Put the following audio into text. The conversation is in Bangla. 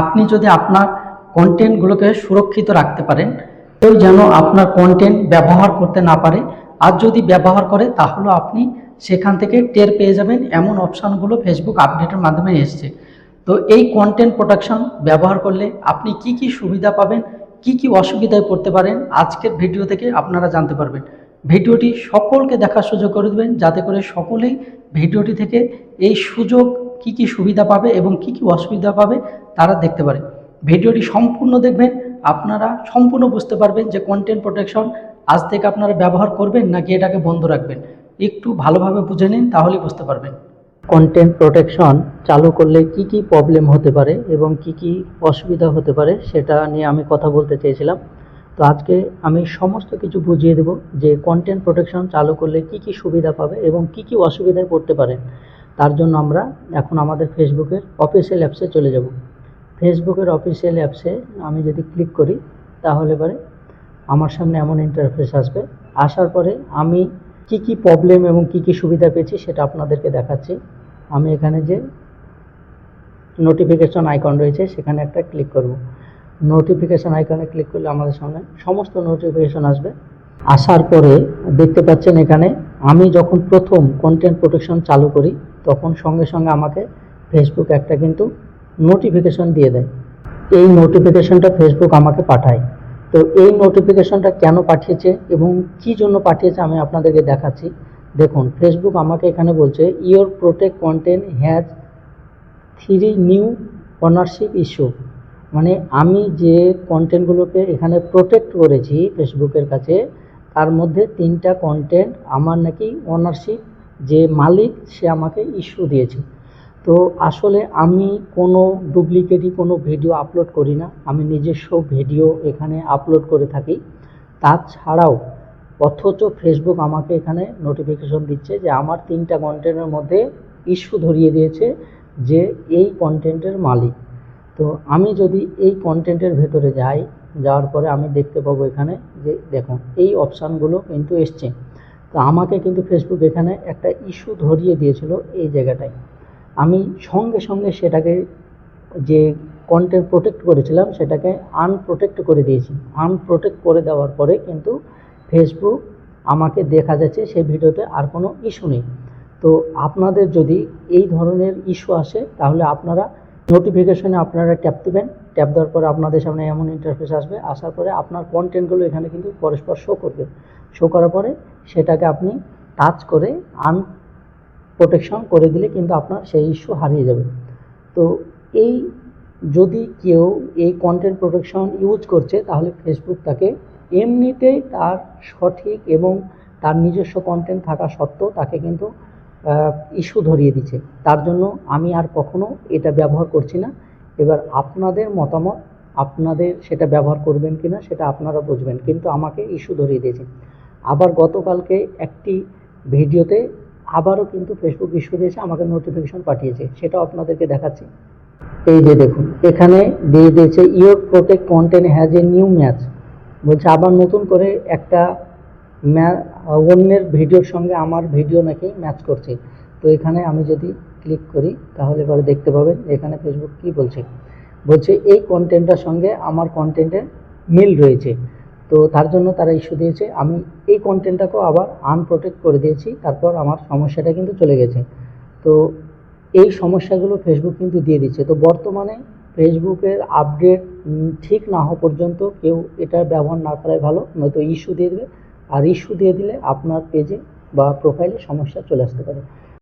আপনি যদি আপনার কন্টেন্টগুলোকে সুরক্ষিত রাখতে পারেন, কেউ যেন আপনার কন্টেন্ট ব্যবহার করতে না পারে, আর যদি ব্যবহার করে তাহলে আপনি সেখান থেকে টের পেয়ে যাবেন। এমন অপশানগুলো ফেসবুক আপডেটের মাধ্যমে এসছে। তো এই কন্টেন্ট প্রোটেকশন ব্যবহার করলে আপনি কি কি সুবিধা পাবেন, কি কি অসুবিধায় পড়তে পারেন, আজকের ভিডিও থেকে আপনারা জানতে পারবেন। ভিডিওটি সকলকে দেখার সুযোগ করে দেবেন, যাতে করে সকলেই ভিডিওটি থেকে এই সুযোগ, কি কি সুবিধা পাবে এবং কি কি অসুবিধা পাবে তারা দেখতে পারে। ভিডিওটি সম্পূর্ণ দেখবেন, আপনারা সম্পূর্ণ বুঝতে পারবেন যে কন্টেন্ট প্রোটেকশন আজ থেকে আপনারা ব্যবহার করবেন নাকি এটাকে বন্ধ রাখবেন। একটু ভালোভাবে বুঝে নিন, তাহলেই বুঝতে পারবেন। কন্টেন্ট প্রোটেকশন চালু করলে কি কি প্রবলেম হতে পারে এবং কি কি অসুবিধা হতে পারে সেটা নিয়ে আমি কথা বলতে চেয়েছিলাম। তো আজকে আমি সমস্ত কিছু বুঝিয়ে দেব যে কন্টেন্ট প্রোটেকশন চালু করলে কি কি সুবিধা পাবে এবং কি কি অসুবিধায় পড়তে পারেন। তার জন্য আমরা এখন আমাদের ফেসবুকের অফিসিয়াল অ্যাপসে চলে যাব। ফেসবুকের অফিসিয়াল অ্যাপসে আমি যদি ক্লিক করি তাহলে পরে আমার সামনে এমন ইন্টারফেস আসবে। আসার পরে আমি কি কি প্রবলেম এবং কি কি সুবিধা পেয়েছি সেটা আপনাদেরকে দেখাচ্ছি। আমি এখানে যে নোটিফিকেশন আইকন রয়েছে সেখানে একটা ক্লিক করব। নোটিফিকেশন আইকনে ক্লিক করলে আমাদের সামনে সমস্ত নোটিফিকেশন আসবে। আসার পরে দেখতে পাচ্ছেন এখানে আমি যখন প্রথম কন্টেন্ট প্রোটেকশন চালু করি তখন সঙ্গে সঙ্গে আমাকে ফেসবুক একটা কিন্তু নোটিফিকেশন দিয়ে দেয়। এই নোটিফিকেশনটা ফেসবুক আমাকে পাঠায়। তো এই নোটিফিকেশনটা কেন পাঠিয়েছে এবং কি জন্য পাঠিয়েছে আমি আপনাদেরকে দেখাচ্ছি। দেখুন, ফেসবুক আমাকে এখানে বলছে your protect content has 3 new ownership issue. মানে আমি যে কন্টেন্টগুলোকে এখানে প্রোটেক্ট করেছি ফেসবুকের কাছে, তার মধ্যে 3টা কন্টেন্ট আমার নাকি ওনারশিপ, যে মালিক সে আমাকে ইস্যু দিয়েছে। তো আসলে আমি কোনো ডুপ্লিকেটই কোনো ভিডিও আপলোড করি না, আমি নিজস্ব ভিডিও এখানে আপলোড করে থাকি। তাছাড়াও অথচ ফেসবুক আমাকে এখানে নোটিফিকেশন দিচ্ছে যে আমার 3টা কন্টেন্টের মধ্যে ইস্যু ধরিয়ে দিয়েছে যে এই কন্টেন্টের মালিক। তো আমি যদি এই কন্টেন্টের ভেতরে যাই, যাওয়ার পরে আমি দেখতে পাবো এখানে যে দেখুন এই অপশানগুলো কিন্তু এসছে। তো আমাকে কিন্তু ফেসবুক এখানে একটা ইস্যু ধরিয়ে দিয়েছিল এই জায়গাটায়। আমি সঙ্গে সঙ্গে সেটাকে, যে কন্টেন্ট প্রোটেক্ট করেছিলাম সেটাকে আনপ্রোটেক্ট করে দিয়েছি। আনপ্রোটেক্ট করে দেওয়ার পরে কিন্তু ফেসবুক আমাকে দেখা যাচ্ছে সেই ভিডিওতে আর কোনো ইস্যু নেই। তো আপনাদের যদি এই ধরনের ইস্যু আসে তাহলে আপনারা নোটিফিকেশনে আপনারা ট্যাপ দেবেন। ট্যাপ দেওয়ার পরে আপনাদের সামনে এমন ইন্টারফেস আসবে। আসার পরে আপনার কন্টেন্টগুলো এখানে কিন্তু পরস্পর শো করবে। শো করার পরে সেটাকে আপনি টাচ করে প্রোটেকশন করে দিলে কিন্তু আপনার সেই ইস্যু হারিয়ে যাবে। তো এই যদি কেউ এই কন্টেন্ট প্রোটেকশন ইউজ করছে তাহলে ফেসবুক তাকে এমনিতেই তার সঠিক এবং তার নিজস্ব কন্টেন্ট থাকা সত্ত্বেও তাকে কিন্তু ইস্যু ধরিয়ে দিচ্ছে। তার জন্য আমি আর কখনো এটা ব্যবহার করছি না। এবার আপনাদের মতামত, আপনাদের সেটা ব্যবহার করবেন কিনা সেটা আপনারা বুঝবেন, কিন্তু আমাকে ইস্যু ধরিয়ে দিয়েছে। আবার গতকালকে একটি ভিডিওতে আবারও কিন্তু ফেসবুক ইস্যু দিয়েছে, আমাকে নোটিফিকেশন পাঠিয়েছে, সেটাও আপনাদেরকে দেখাচ্ছি। এই যে দেখুন এখানে দিয়ে দিয়েছে your protect content has a new match. বলছে আবার নতুন করে একটা অন্যের ভিডিওর সঙ্গে আমার ভিডিও নাকি ম্যাচ করছে। তো এখানে আমি যদি ক্লিক করি তাহলে পরে দেখতে পাবেন এখানে ফেসবুক কি বলছে। বলছে এই কন্টেন্টটার সঙ্গে আমার কন্টেন্টের মিল রয়েছে। তো তার জন্য তারা ইস্যু দিয়েছে। আমি এই কন্টেন্টটাকেও আবার আনপ্রোটেক্ট করে দিয়েছি, তারপর আমার সমস্যাটা কিন্তু চলে গেছে। তো এই সমস্যাগুলো ফেসবুক কিন্তু দিয়ে দিচ্ছে। তো বর্তমানে ফেসবুকের আপডেট ঠিক না হওয়া পর্যন্ত কেউ এটা ব্যবহার না করাই ভালো, নয়তো ইস্যু দিয়ে দেবে। আর ইস্যু দিয়ে দিলে আপনার পেজে বা প্রোফাইলে সমস্যা চলে আসতে পারে।